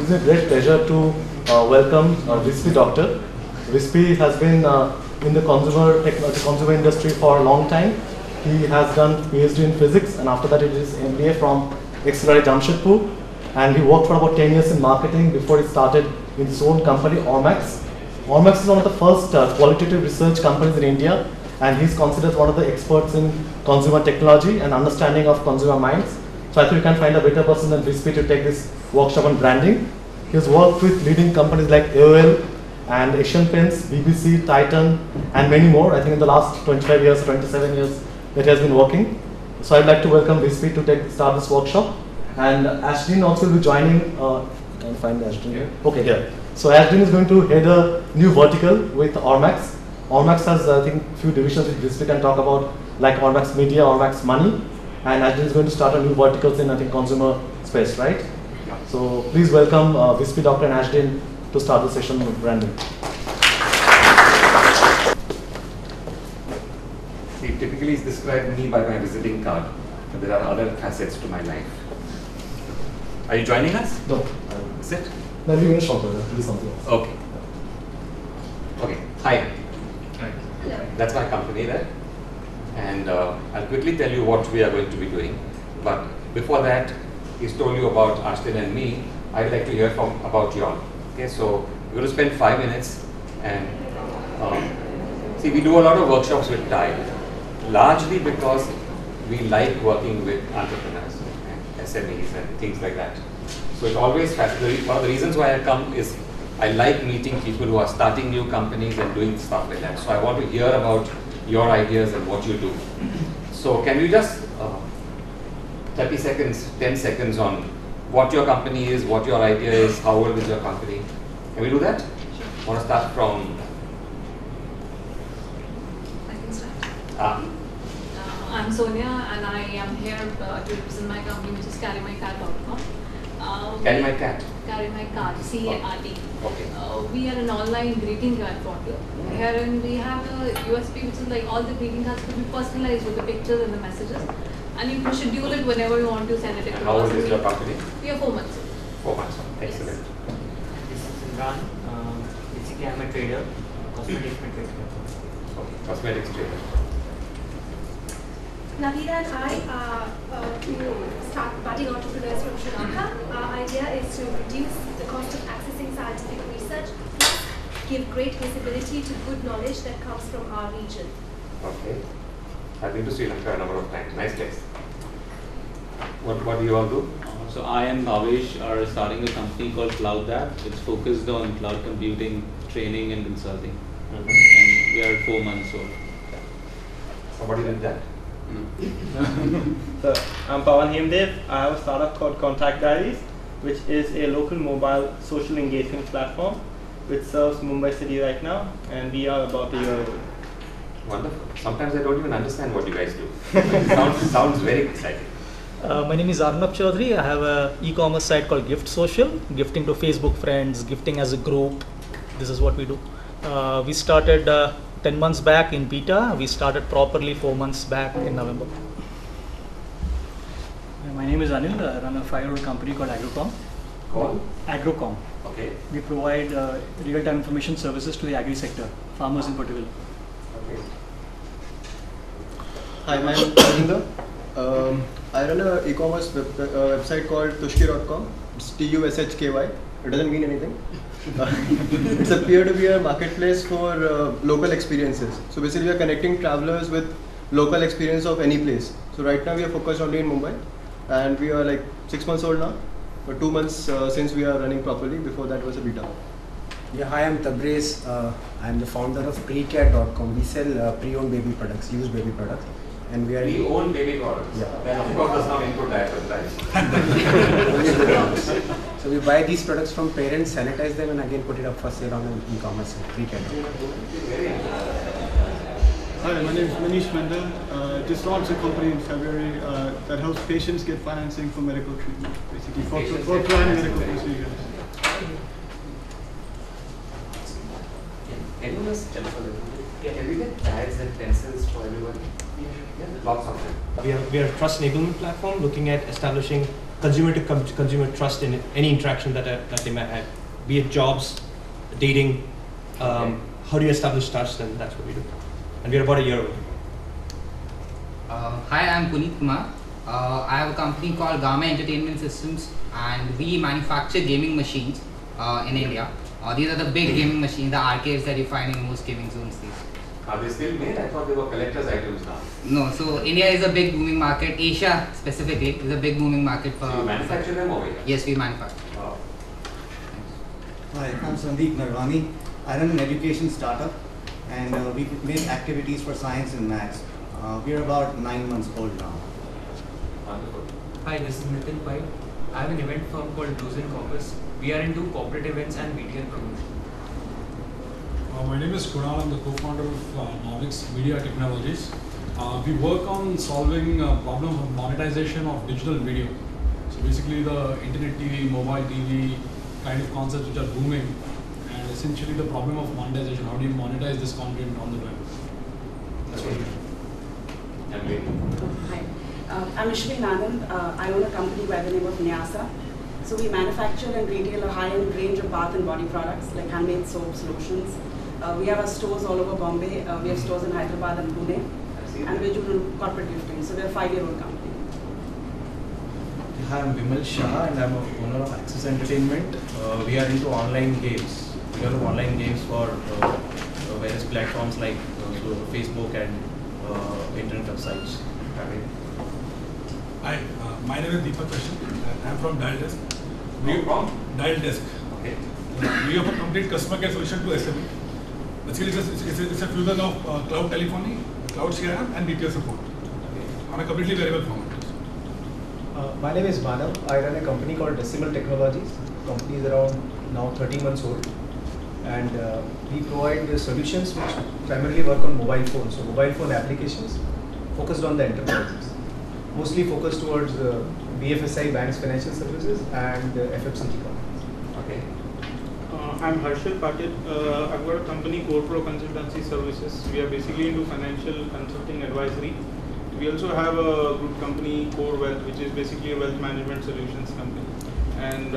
gives me great pleasure to welcome Vispi Doctor. Vispi has been in the consumer industry for a long time. He has done PhD in physics, and after that he did his MBA from XLRI Jamshedpur, and he worked for about 10 years in marketing before he started in his own company, Ormax. Ormax is one of the first qualitative research companies in India, and he's considered one of the experts in consumer technology and understanding of consumer minds. So I think you can find a better person than Vispi to take this workshop on branding. He has worked with leading companies like AOL and Asian Paints, BBC, Titan, and many more. I think in the last 25 years, 27 years that he has been working. So I'd like to welcome Vispi to start this workshop. And Ashdin also will be joining. Can I find Ashdin here? Okay, here. So Ashdin is going to head a new vertical with Ormax. Ormax has, I think, a few divisions which Vispi can talk about, like Ormax Media, Ormax Money. And Ashdin is going to start a new verticals in, I think, consumer space, right? Yeah. So please welcome Vispi Doctor and Ashdin to start the session with branding. He typically is described me by my visiting card, but there are other facets to my life. Are you joining us? No. Is it? No, we're going to short do something else. Okay. Okay. Hi. Hi. Hello. That's my company there. And I'll quickly tell you what we are going to be doing. But before that, he's told you about Ashdin and me. I'd like to hear about you all. Okay, so we're going to spend 5 minutes and see, we do a lot of workshops with TIE, largely because we like working with entrepreneurs and SMEs and things like that. So it always fascinates. One of the reasons why I come is I like meeting people who are starting new companies and doing stuff like that. So I want to hear about your ideas and what you do. So can you just 30 seconds, 10 seconds on what your company is, what your idea is, how old is your company? Can we do that? Sure. Want to start from? I can start. I'm Sonia, and I am here to represent my company, which is carrymycat.com. Carry My Cat. Carry My Card, C-A-R-D. Okay. We are an online greeting card portal. Herein we have a USP, which is like all the greeting cards could be personalized with the pictures and the messages. And you can schedule it whenever you want to send it And across. how old is your company? We are 4 months. 4 months. Excellent. This is Imran. Basically, I'm a trader, cosmetics trader. Okay. Cosmetics trader. Navita and I are two budding entrepreneurs from Sri Lanka. Our idea is to reduce the cost of accessing scientific research, plus give great visibility to good knowledge that comes from our region. Okay. I've been to Sri Lanka a number of times. Nice place. What do you all do? So I and Bhavesh are starting a company called CloudApp. It's focused on cloud computing, training and consulting. And we are 4 months old. Somebody did that? So, I'm Pawan Hemdev. I have a startup called Contact Diaries, which is a local mobile social engagement platform which serves Mumbai city right now, and we are about a year old. Wonderful. Sometimes I don't even understand what you guys do. sounds very exciting. My name is Arnab Chaudhary. I have an e-commerce site called Gift Social, gifting to Facebook friends, gifting as a group. This is what we do. We started 10 months back in beta. We started properly 4 months back in November. My name is Anil. I run a 5-year-old company called Agrocom. Call? Agrocom. Okay. We provide real-time information services to the agri sector, farmers in particular. Okay. Hi, my name is Rajinder. I run an e-commerce website called tushki.com. It's Tushky. It doesn't mean anything. It's a peer-to-peer marketplace for local experiences. So basically, we are connecting travelers with local experience of any place. So right now, we are focused only in Mumbai, and we are like 6 months old now. For 2 months since we are running properly. Before that was a beta. Yeah, hi, I'm Tabriz. I'm the founder of Precare.com. We sell pre-owned baby products, used baby products. And we are own baby products. Yeah. Then of course there's no input diapers, right? So we buy these products from parents, sanitize them, and again put it up for sale on an e-commerce Precare.com. Hi, my name is Manish Mendel. Just launched a company in February that helps patients get financing for medical treatment, basically for planned medical procedures. Anyone else? Can we get pads and pencils for everyone? Yeah, lots of them. We are a trust enablement platform looking at establishing consumer to consumer trust in any interaction that they may have, be it jobs, dating. How do you establish trust? And that's what we do. And we're about a year old. Hi, I'm Puneet Kumar. I have a company called Gama Entertainment Systems, and we manufacture gaming machines in India. These are the big gaming machines, the arcades that you find in most gaming zones. Are they still made? I thought they were collector's items now. No, so India is a big booming market. Asia specifically is a big booming market for. So you manufacture them over here? Yes, we manufacture. Wow. Hi, I'm Sandeep Narwani. I run an education startup, and we make activities for science and maths. We are about 9 months old now. Wonderful. Hi, this is Nitin Pai. I have an event firm called Dozen Corpus. We are into corporate events and BTL promotion. My name is Kunal. I'm the co-founder of Novix Media Technologies. We work on solving problem of monetization of digital video. So basically the internet TV, mobile TV kind of concepts which are booming, and essentially the problem of monetization. How do you monetize this content on the web? That's what we do. Hi, I'm Ishvi Nanand. I own a company by the name of Nyasa. So we manufacture and retail a high-end range of bath and body products like handmade soaps, lotions. We have our stores all over Bombay. We have stores in Hyderabad and Pune. And we're doing corporate gifting. So we're a 5-year-old company. Hi, I'm Vimal Shah and I'm a owner of Axis Entertainment. We are into online games. We are online games for various platforms like Facebook and internet websites. Hi, my name is Deepak Kashyap. I'm from Dial Desk. From? Dial Desk. Okay. We offer complete customer care solution to SME. Basically, it's a fusion of cloud telephony, cloud CRM, and BTL support on a completely variable format. My name is Manav. I run a company called Decimal Technologies. The company is around now 13 months old. And we provide the solutions which primarily work on mobile phones. So mobile phone applications focused on the enterprises. Mostly focused towards BFSI, banks, financial services, and FMCG companies. Okay. I'm Harshal Patil. I've got a company, CorePro Consultancy Services. We are basically into financial consulting advisory. We also have a group company, Core Wealth, which is basically a wealth management solutions company. And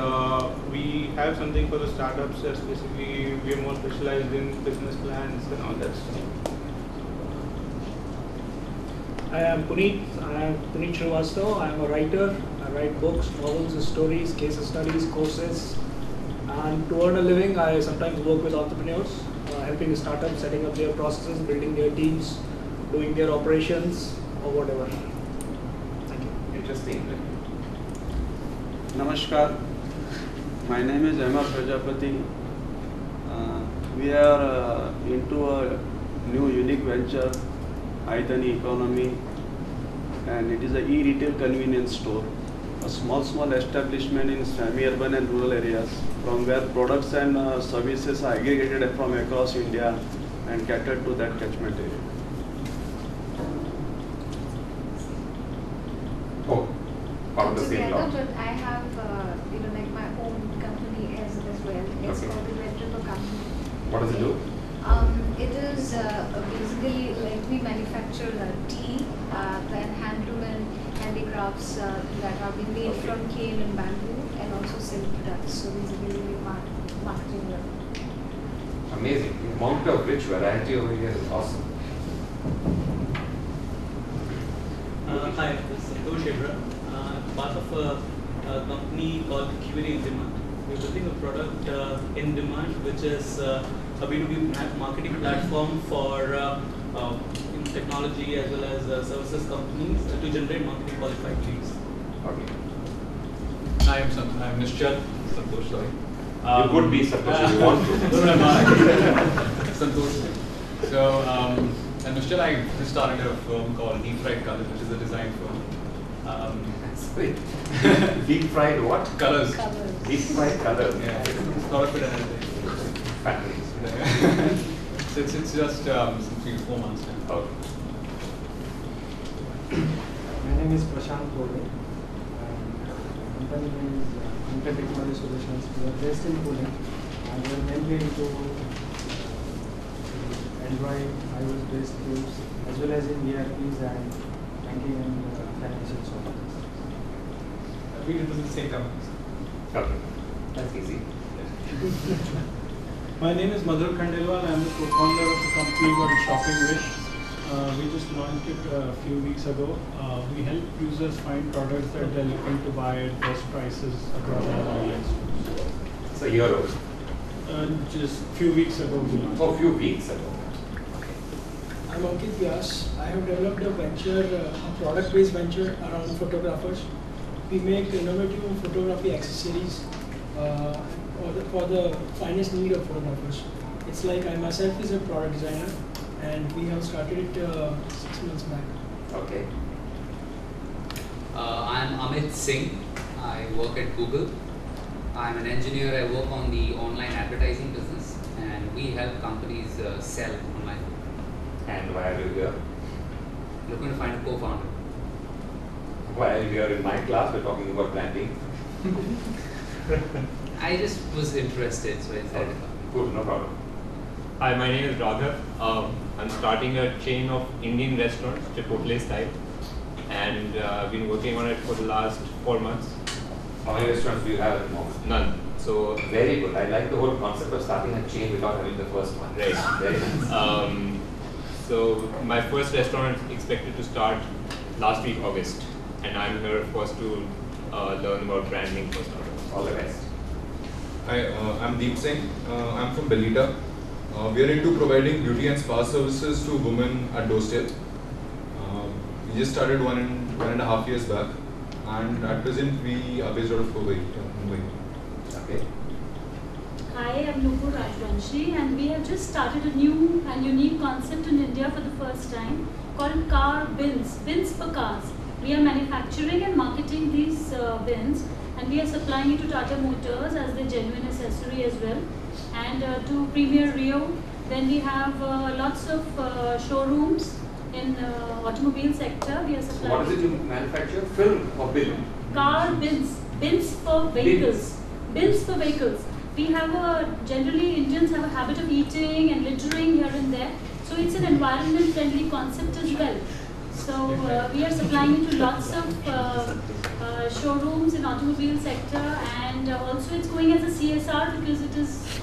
we have something for the startups that's basically, we are more specialized in business plans and all that stuff. Hi, I'm Puneet. I'm Puneet Srivastava. I'm a writer. I write books, novels, stories, case studies, courses. And to earn a living, I sometimes work with entrepreneurs, helping startups, setting up their processes, building their teams, doing their operations, or whatever. Thank you. Interesting. Namaskar. My name is Amar Prajapati. We are into a new unique venture, Aitani Economy, and it is a e-retail convenience store, a small establishment in semi-urban and rural areas, from where products and services are aggregated from across India and catered to that catchment area. Oh, part of the same Together, law. but I have like my own company as well. It's Okay. called the Red River Company. What does it do? It is basically like we manufacture tea, then handloom and handicrafts that are being made from cane and bamboo, and also silk products. So basically we marketing them. Amazing. The amount of rich variety over here is awesome. Hi, this is Santosh Ebra. Part of a company called QA In Demand. We're building a product in demand, which is a B2B marketing platform for technology as well as services companies to generate marketing qualified leads. Okay. Hi, I'm Nishchal. Santosh, sorry. You could be Santosh if you want to. Santosh. So, and Nishchal, I just started a firm called Deep Fried Colors, which is a design firm. Sorry. Deep fried what? Colors. Deep fried colors. Yeah, it's not a fit anything. Factories. So it's just some 3 to 4 months now. Okay. My name is Prashant Kode. Company name is Hunter Technology Solutions. We are based in Pune, and we are mainly into Android, iOS-based tools, as well as in ERPs and banking and financial software. we represent the same companies. Okay, that's easy. My name is Madhur Khandelwal. I am the co-founder of a company called Shopping Wish. We just launched it a few weeks ago. We help users find products that they're looking to buy at best prices across our online stores. It's a year old. Just a few weeks ago. We launched. Oh, a few weeks ago. I'm Ankit Vyas. I have developed a venture, a product-based venture around photographers. We make innovative photography accessories for the finest need of photographers. It's like I myself is a product designer, and we have started it 6 months back. Okay. I'm Amit Singh. I work at Google. I'm an engineer. I work on the online advertising business, and we help companies sell online. And why are you here? Looking to find a co-founder. While we are in my class, we're talking about branding. I just was interested, so I decided to come. Good, no problem. Hi, my name is Raghav. I'm starting a chain of Indian restaurants, Chipotle style, and I've been working on it for the last 4 months. How many restaurants do you have at the moment? None. So very good. I like the whole concept of starting a chain without having the first one. Right. Very nice. So my first restaurant is expected to start last week, August, and I'm here, of course, to learn about branding for startups. All the best. Hi, I'm Deep Singh. I'm from Belita. We are into providing beauty and spa services to women at doorstep. We just started 1.5 years back, and at present we are based out of Mumbai. Okay. Hi, I'm Nupur Rajvanshi, and we have just started a new and unique concept in India for the first time called car bins, bins for cars. We are manufacturing and marketing these bins, and we are supplying it to Tata Motors as the genuine accessory as well, and to Premier Rio. Then we have lots of showrooms in automobile sector. We are supplying. So what is it you manufacture? Film or bin? Car bins, bins for vehicles, bins for vehicles. We have generally Indians have a habit of eating and littering here and there, so it's an environment friendly concept as well. So we are supplying it to lots of showrooms in automobile sector, and also it's going as a CSR because it is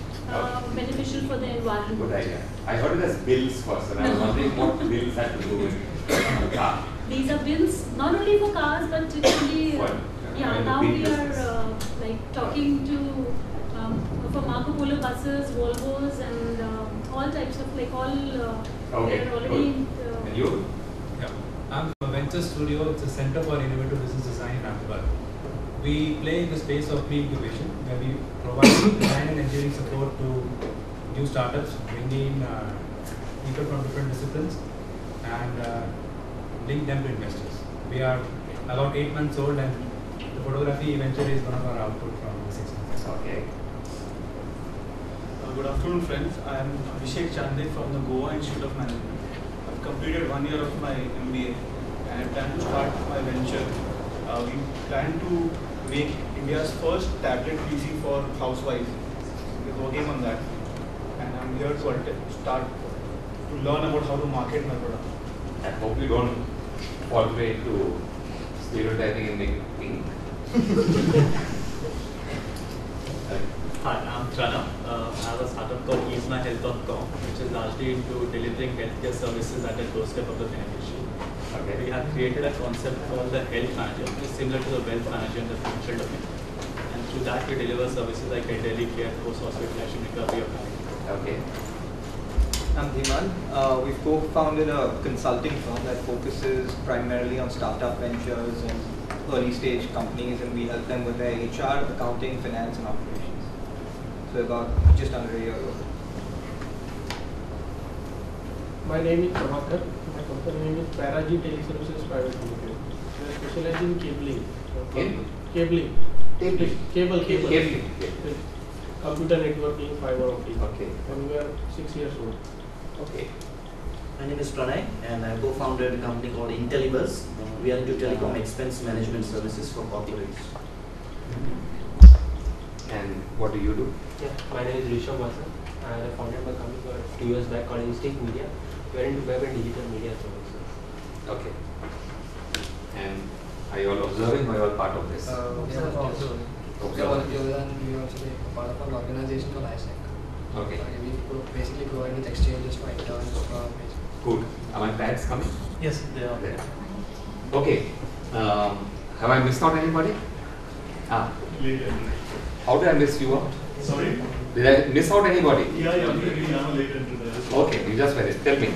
beneficial for the environment. Good idea. I heard it as bills first, and I was wondering what bills have to do with car. These are bills not only for cars, but actually, yeah. Now we are like talking to for Marco Polo buses, Volvos, and all types of like all. Okay. They're already. And you? Yeah. I'm from Venture Studio. It's a center for innovative business design in Ahmedabad. We play in the space of pre-incubation, where we provide design and engineering support to new startups, bringing in people from different disciplines, and link them to investors. We are about 8 months old, and the photography venture is one of our output from 6 months. Okay. Good afternoon, friends. I am Abhishek Chandey from the Goa Institute of Management. I've completed 1 year of my MBA and I plan to start my venture. We plan to make India's first tablet PC for housewives. We're working on that, and I'm here to start to learn about how to market my product. I hope you don't fall prey to stereotyping and make it pink. Hi, I'm Pranav. I have a startup called easemyhealth.com, which is largely into delivering healthcare services at the doorstep of the beneficiary. Okay. We have created a concept called the Health Manager, which is similar to the Wealth Manager in the financial domain. And through that, we deliver services like elderly care, post-hospitalization, recovery of life. Okay. I'm Dhiman. We've co-founded a consulting firm that focuses primarily on startup ventures and early stage companies, and we help them with their HR, accounting, finance, and operations. So about just under a year ago. My name is Prabhakar. My company name is Paraji Teleservices Private Limited. We are specialized in cabling. Cabling. Cabling. Computer networking, fiber optic. Okay. And we are 6 years old. Okay. My name is Pranay, and I co-founded a company called Intellibus. We are into telecom expense management services for corporates. And what do you do? Yeah, my name is Rishabh Vasan. I founded my company 2 years back called Instinct Media. We are into web and digital media services. Okay. And Are you all observing or are you all part of this? We are also part of an organization called ISEC. Okay. We basically provide with exchanges for interns. Good. Are my pads coming? Yes, they are there. Okay. Have I missed out anybody? Later. How did I miss you out? Sorry? Did I miss out anybody? Yeah, maybe I'm late into that. Okay, you just read it. Tell me.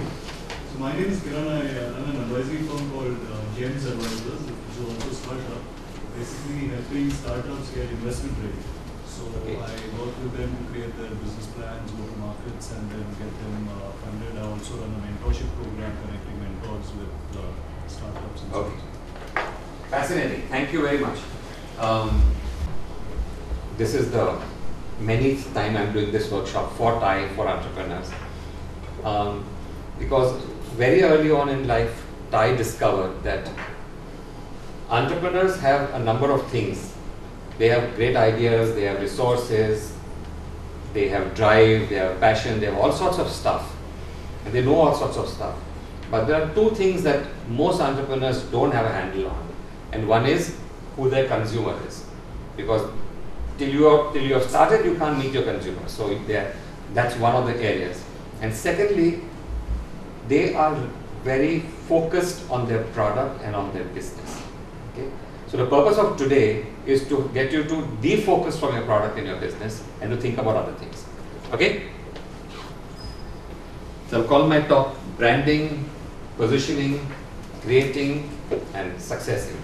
So my name is Kiran. I run an advisory firm called James Advisors, which is also a startup. Basically helping startups get investment ready. So I work with them to create their business plans, go to markets, and then get them funded. I also run a mentorship program connecting mentors with startups and Okay. Fascinating. Thank you very much. This is the many time I'm doing this workshop for TIE, for entrepreneurs. Because very early on in life, TIE discovered that entrepreneurs have a number of things. They have great ideas, they have resources, they have drive, they have passion, they have all sorts of stuff. And they know all sorts of stuff. But there are two things that most entrepreneurs don't have a handle on. And one is who their consumer is. Because till you have started, you can't meet your consumer. So that's one of the areas. And secondly, they are very focused on their product and on their business. Okay? So the purpose of today is to get you to defocus from your product and your business and to think about other things. Okay? So I'll call my talk branding, positioning, creating, and successing.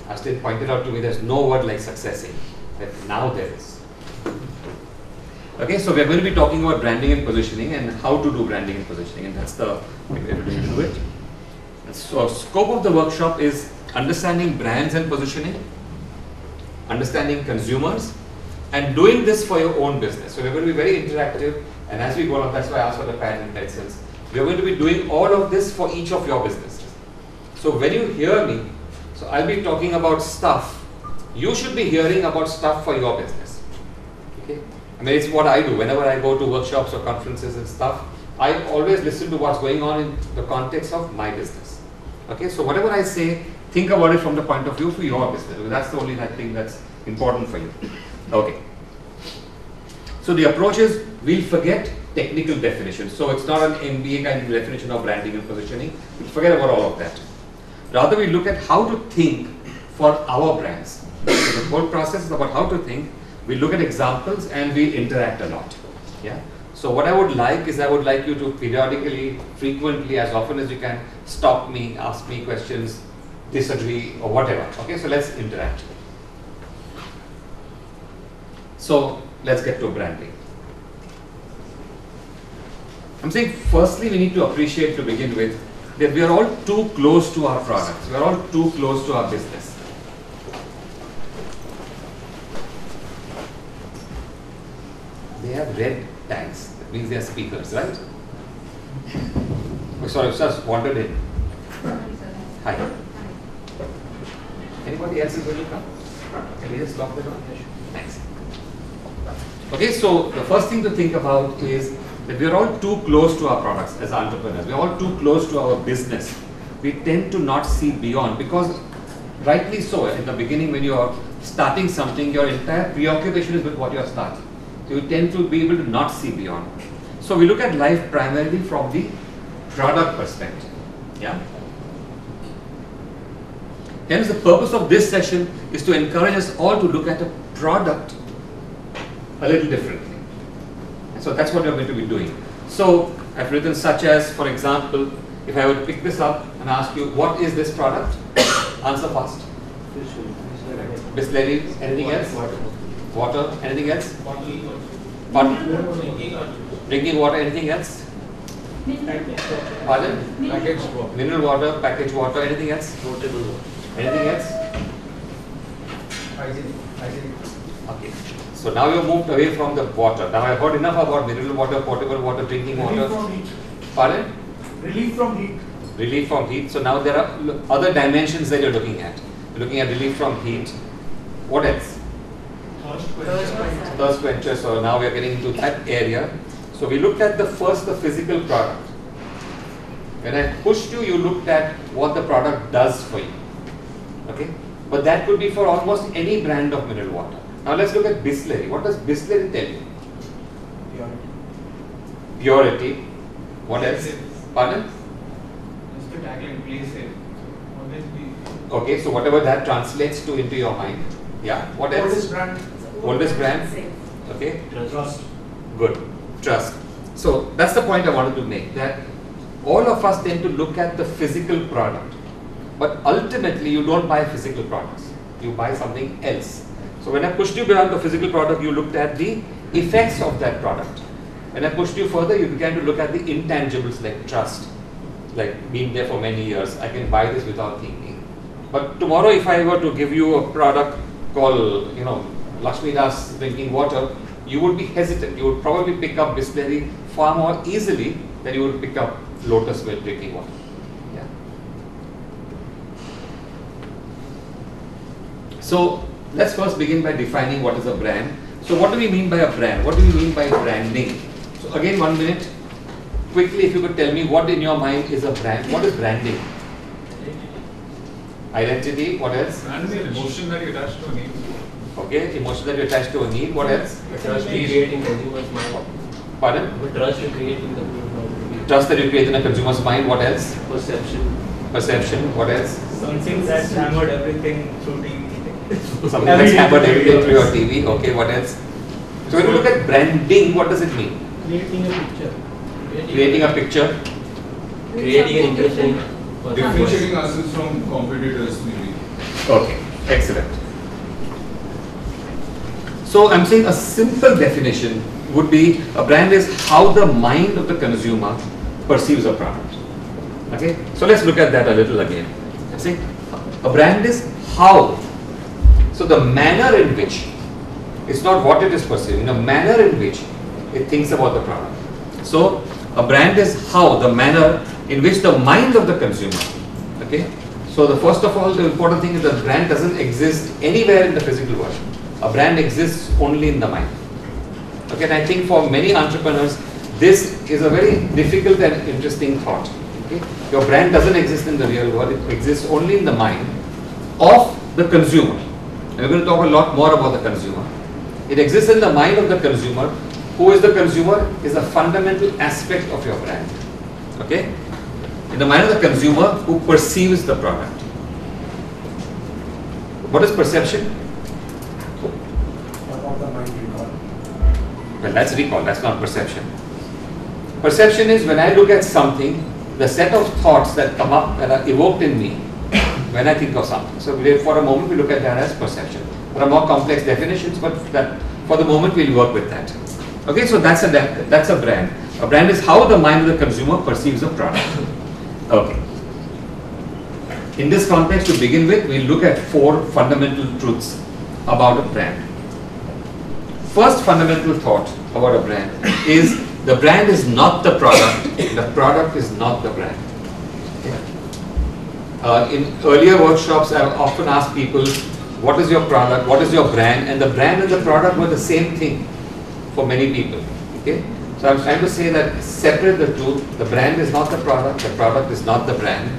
Ashton pointed out to me there's no word like successing, but now there is. Okay, so we're going to be talking about branding and positioning and how to do branding and positioning, and that's the way we're going to do it. So scope of the workshop is understanding brands and positioning, understanding consumers, and doing this for your own business. So we're going to be very interactive, and as we go along, that's why I asked for the pad and pencils. We're going to be doing all of this for each of your businesses. So when you hear me, so I'll be talking about stuff. You should be hearing about stuff for your business. Okay? I mean, it's what I do. Whenever I go to workshops or conferences and stuff, I always listen to what's going on in the context of my business. Okay? So whatever I say, think about it from the point of view for your business. Because that's the only thing that's important for you. Okay. So the approach is, we'll forget technical definitions. So it's not an MBA kind of definition of branding and positioning. We'll forget about all of that. Rather, we look at how to think for our brands. So the whole process is about how to think. We look at examples and we interact a lot. Yeah. So what I would like is, I would like you to periodically, frequently, as often as you can, stop me, ask me questions, disagree, or whatever. Okay. So let's interact. So let's get to branding. I'm saying, firstly, we need to appreciate, to begin with, that we are all too close to our products. We are all too close to our business. They have red tags. That means they are speakers, right? Oh, sorry, just wandered in. Hi. Anybody else is going to come? Can we just lock the door? Thanks. Okay, so the first thing to think about is that we are all too close to our products as entrepreneurs. We are all too close to our business. We tend to not see beyond, because rightly so, in the beginning when you are starting something, your entire preoccupation is with what you are starting. So you tend to be able to not see beyond. So we look at life primarily from the product perspective. Yeah. Hence the purpose of this session is to encourage us all to look at a product a little differently. So that's what we're going to be doing. So I've written such as, for example, if I were to pick this up and ask you, what is this product? Answer fast. Bisleri. Anything else? Water. Anything else? Drinking water. Anything else? Pardon? Packaged water. Mineral water, packaged water. Anything else? Potable water. Anything else? Hygienic. Okay. So now you've moved away from the water. Now I've heard enough about mineral water, potable water, drinking water. Relief from heat. Pardon? Relief from heat. Relief from heat. So now there are other dimensions that you're looking at. You're looking at relief from heat. What else? Thirst quencher. So now we're getting into that area. So we looked at the physical product. When I pushed you, you looked at what the product does for you. Okay, but that could be for almost any brand of mineral water. Now let's look at Bisleri. What does Bisleri tell you? Purity. What else? Pardon? Just the tagline, play safe. Always be. Okay, so whatever that translates to into your mind. Yeah. What else? Oldest brand. Oldest brand. Okay. Trust. Good. Trust. So that's the point I wanted to make, that all of us tend to look at the physical product, but ultimately you don't buy physical products. You buy something else. So when I pushed you beyond the physical product, you looked at the effects of that product. When I pushed you further, you began to look at the intangibles like trust, like being there for many years. I can buy this without thinking. But tomorrow, if I were to give you a product called, Lakshmi Das drinking water, you would be hesitant. You would probably pick up Bisleri far more easily than you would pick up Lotus Well drinking water. Yeah. So let's first begin by defining what is a brand. So what do we mean by a brand? What do we mean by branding? So again, 1 minute. Quickly, if you could tell me what in your mind is a brand. What is branding? Identity. What else? Brand is an emotion that you attach to a name. Okay, emotion that you attach to a need. What else? Trust you create in consumer's mind. Pardon? Trust you create in the consumer's. Trust that you create in a consumer's mind. What else? Perception. Perception. What else? Something that's hammered everything through TV. Something that's hammered everything through your TV. Okay, what else? So when you look at branding, what does it mean? Creating a picture. Creating a picture. Creating an impression. Differentiating ourselves from competitors, maybe. Okay, excellent. So I'm saying a simple definition would be a brand is how the mind of the consumer perceives a product. Okay, so let's look at that a little again. See, a brand is how. So the manner in which, it's not what it is perceiving, the manner in which it thinks about the product. So a brand is how, the manner in which the mind of the consumer. Okay, so the first of all, the important thing is that brand doesn't exist anywhere in the physical world. A brand exists only in the mind. Okay, and I think for many entrepreneurs, this is a very difficult and interesting thought. Okay, your brand doesn't exist in the real world; it exists only in the mind of the consumer. And we're going to talk a lot more about the consumer. It exists in the mind of the consumer. Who is the consumer? Is a fundamental aspect of your brand. Okay, in the mind of the consumer who perceives the product. What is perception? Well, that's recall, that's not perception. Perception is when I look at something, the set of thoughts that come up, that are evoked in me when I think of something. So for a moment we look at that as perception. There are more complex definitions, but for the moment we'll work with that. Okay, so that's a brand. A brand is how the mind of the consumer perceives a product. Okay. In this context, to begin with, we'll look at 4 fundamental truths about a brand. First fundamental thought about a brand is the brand is not the product is not the brand. Okay. In earlier workshops, I've often asked people, what is your product, what is your brand, and the brand and the product were the same thing for many people. Okay. So I'm trying to say that separate the two. The brand is not the product is not the brand.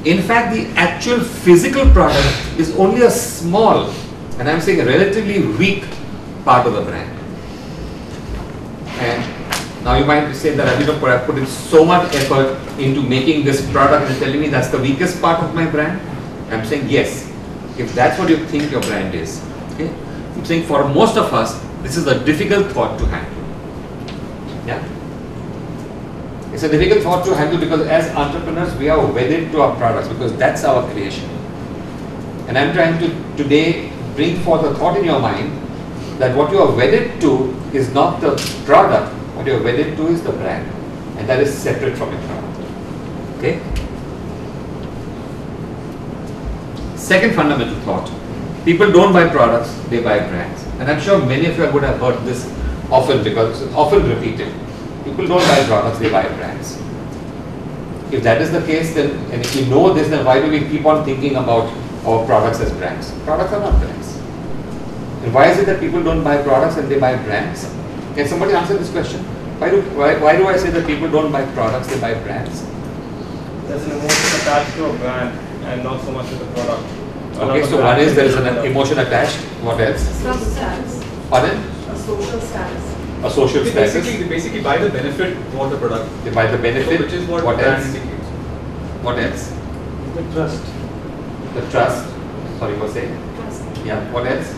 In fact, the actual physical product is only a small, and I'm saying a relatively weak part of the brand. And now you might say that I put in so much effort into making this product and telling me that's the weakest part of my brand. I'm saying yes, if that's what you think your brand is. Okay? I'm saying for most of us, this is a difficult thought to handle. Yeah? It's a difficult thought to handle because as entrepreneurs, we are wedded to our products because that's our creation. And I'm trying to today bring forth a thought in your mind that what you are wedded to is not the product, what you are wedded to is the brand, and that is separate from your product. Okay? Second fundamental thought, people don't buy products, they buy brands. And I'm sure many of you would have heard this often because it's often repeated. People don't buy products, they buy brands. If that is the case, then, and if you know this, then why do we keep on thinking about our products as brands? Products are not brands. And why is it that people don't buy products and they buy brands? Can somebody answer this question? Why do I say that people don't buy products, they buy brands? There's an emotion attached to a brand and not so much to the product. Okay, so one is there is an emotion attached. What else? Status. Pardon? A social status. A social status. They basically buy the benefit for the product. They buy the benefit. So which is what What brand else? indicates. What else? The trust. The trust. Sorry, what was saying? Trust. Yeah. What else?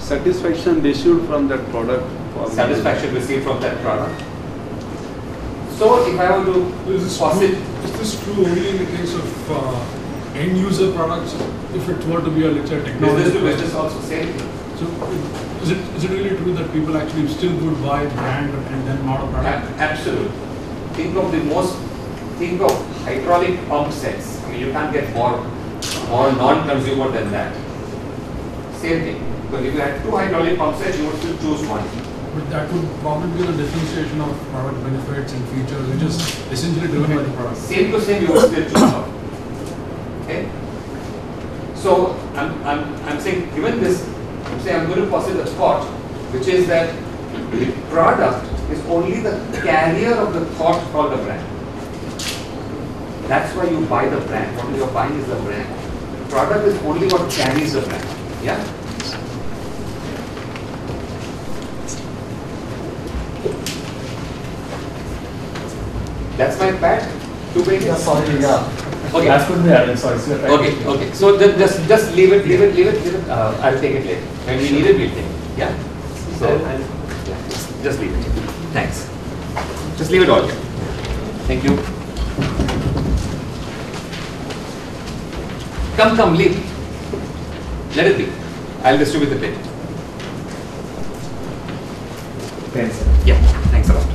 Satisfaction received from that product. Satisfaction received from that product. So if I were to Is this true only in the case of end user products? If it were to be a let's say technology, business to business also same thing. So is it really true that people actually still would buy brand and then not a product? Absolutely. Think of hydraulic pump sets. I mean, you can't get more non-consumer than that. Same thing. Because if you had 2 hydraulic pump sets, you would still choose one. But that would probably be the differentiation of product benefits and features, which is essentially driven by the product. Same to same, you would still choose one. Okay. So I'm saying, given this, I'm going to posit a thought, which is that the product is only the carrier of the thought called the brand. That's why you buy the brand. What you're buying is the brand. The product is only what carries the brand. Yeah. That's my pad. 2 pages. Yeah, sorry, yeah. Okay. That could be added, sorry. So Okay. So just leave it. I'll take it later. When we need it, we'll take it. Yeah. So yeah, just leave it. Thanks. Just leave it all here. Thank you. Come, leave. Let it be. I'll distribute the page. Thanks. Yeah. Thanks a lot.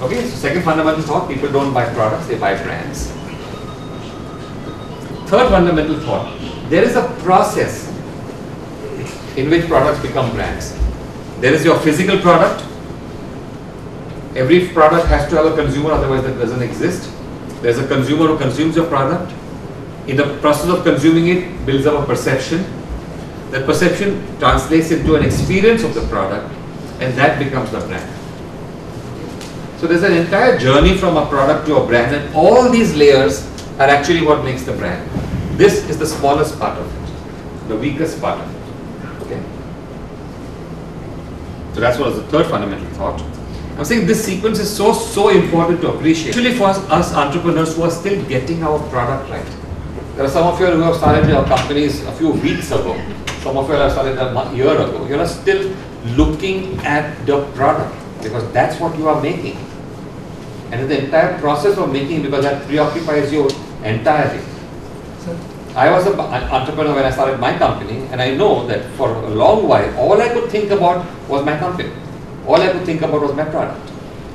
Okay, so second fundamental thought, people don't buy products, they buy brands. Third fundamental thought, there is a process in which products become brands. There is your physical product. Every product has to have a consumer, otherwise that doesn't exist. There's a consumer who consumes your product. In the process of consuming it, builds up a perception. That perception translates into an experience of the product, and that becomes the brand. So there's an entire journey from a product to a brand, and all these layers are actually what makes the brand. This is the smallest part of it, the weakest part of it. Okay. So that's what was the third fundamental thought. I'm saying this sequence is so important to appreciate. Actually, for us entrepreneurs who are still getting our product right. There are some of you who have started your companies a few weeks ago. Some of you have started a year ago. You are still looking at the product because that's what you are making. And the entire process of making, because that preoccupies you entirely. I was an entrepreneur when I started my company, and I know that for a long while, all I could think about was my company. All I could think about was my product.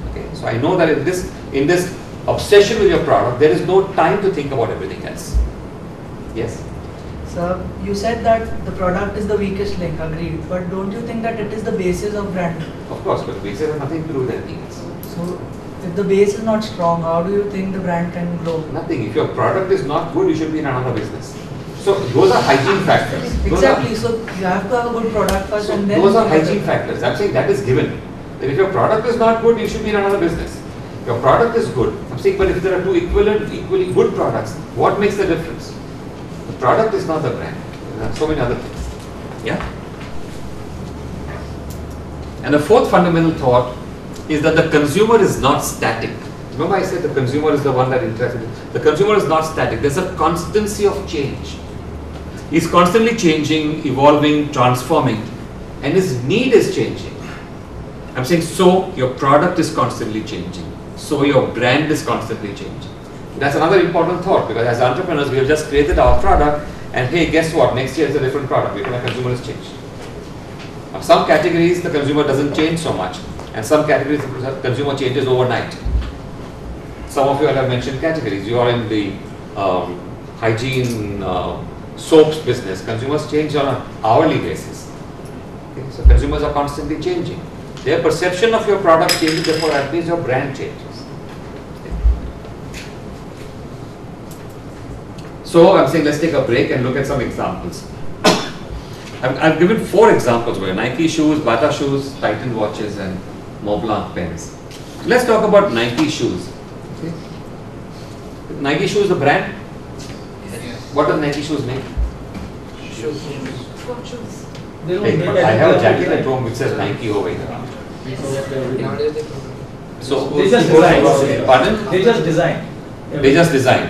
Okay, so I know that in this obsession with your product, there is no time to think about everything else. Yes. So you said that the product is the weakest link, agreed. But don't you think that it is the basis of brand? Of course, but basis has nothing to do with anything else. So if the base is not strong, how do you think the brand can grow? Nothing. If your product is not good, you should be in another business. So those are hygiene factors. Exactly. So you have to have a good product first, and then those are hygiene factors. I'm saying that is given. That if your product is not good, you should be in another business. Your product is good. I'm saying, but if there are two equally good products, what makes the difference? The product is not the brand. There are so many other things. Yeah. And the fourth fundamental thought is that the consumer is not static. Remember I said the consumer is the one that interacts with it. The consumer is not static. There's a constancy of change. He's constantly changing, evolving, transforming, and his need is changing. I'm saying, so your product is constantly changing. So your brand is constantly changing. That's another important thought, because as entrepreneurs, we have just created our product, and hey, guess what? Next year it's a different product because the consumer has changed. Now, some categories the consumer doesn't change so much, and some categories the consumer changes overnight. Some of you have mentioned categories. You are in the hygiene soaps business. Consumers change on an hourly basis. Okay? So consumers are constantly changing. Their perception of your product changes, therefore that means your brand changes. So I'm saying let's take a break and look at some examples. I've given 4 examples where Nike shoes, Bata shoes, Titan watches, and Montblanc pens. Let's talk about Nike shoes. Okay. Nike shoes, the brand? What does Nike shoes make? What shoes? Hey, but I have a jacket at home which says Nike over here. So they just design. Pardon? They just design. They just design.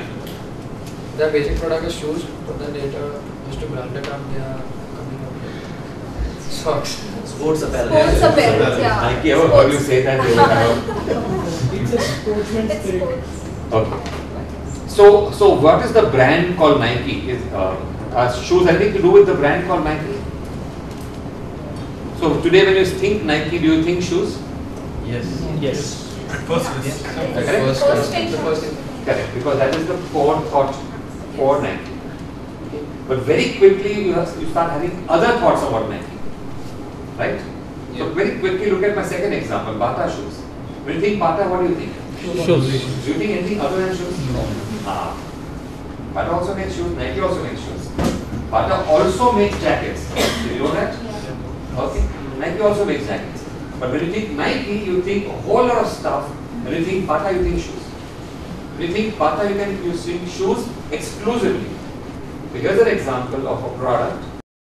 The basic product is shoes, but then later just to branded up they are coming up with socks. Sports apparel. Sports apparel, yeah. Nike ever heard you say that? They would have It's a sportsman It's spirit. Okay. So what is the brand called Nike? Is shoes anything to do with the brand called Nike? So today when you think Nike, do you think shoes? Yes. Yes. At first, yes. Correct? Correct, because that is the core thought for Nike. Okay. But very quickly you start having other thoughts about Nike. Right? So very quickly look at my second example, Bata shoes. When you think Bata, what do you think? Shoes. Do you think anything other than shoes? No. Bata also makes shoes, Nike also makes shoes. Bata also makes jackets. Did you know that? Okay. Nike also makes jackets. But when you think Nike, you think a whole lot of stuff. When you think Bata, you think shoes. When you think Bata, you think shoes exclusively. So here's an example of a product